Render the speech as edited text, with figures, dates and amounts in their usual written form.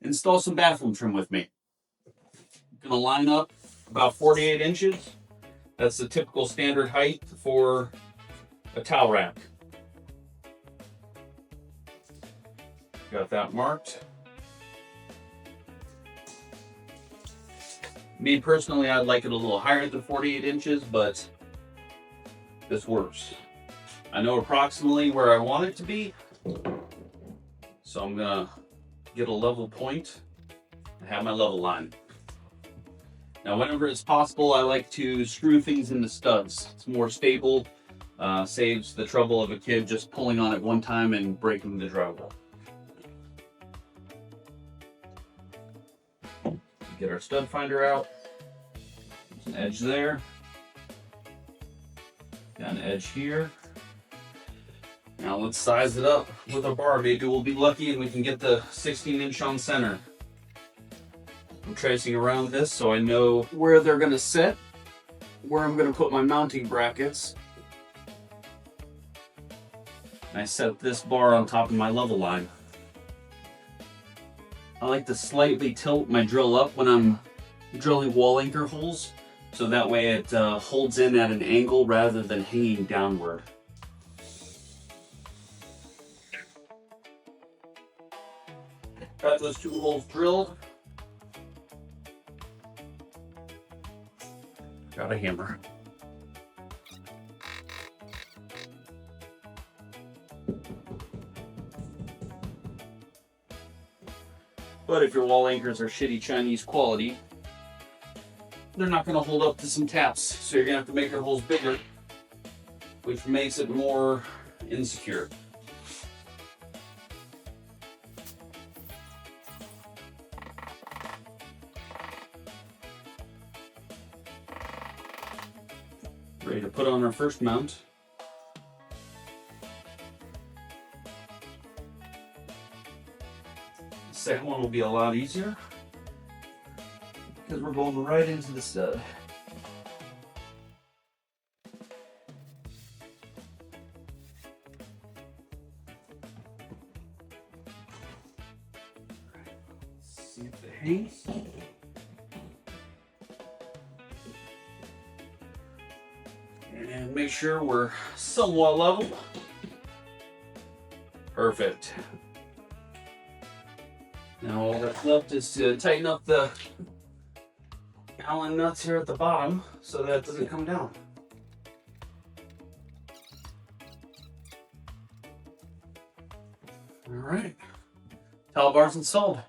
install some bathroom trim with me. I'm gonna line up about 48 inches. That's the typical standard height for a towel rack. Got that marked. Me personally, I'd like it a little higher than 48 inches, but this works. I know approximately where I want it to be, so I'm gonna get a level point and have my level line. Now, whenever it's possible, I like to screw things into studs. It's more stable, saves the trouble of a kid just pulling on it one time and breaking the drywall. Get our stud finder out. There's an edge there. Got an edge here. Now let's size it up with a bar. Maybe we'll be lucky and we can get the 16-inch on center. I'm tracing around this so I know where they're gonna sit, where I'm gonna put my mounting brackets. And I set this bar on top of my level line. I like to slightly tilt my drill up when I'm drilling wall anchor holes, so that way it holds in at an angle rather than hanging downward. Got those 2 holes drilled. Got a hammer. But if your wall anchors are shitty Chinese quality, they're not going to hold up to some taps. So you're going to have to make your holes bigger, which makes it more insecure. Ready to put on our first mount. The second one will be a lot easier because we're going right into the stud. See if it hangs. And make sure we're somewhat level. Perfect. Now all that's left is to tighten up the Allen nuts here at the bottom so that it doesn't come down. All right, towel bar's installed.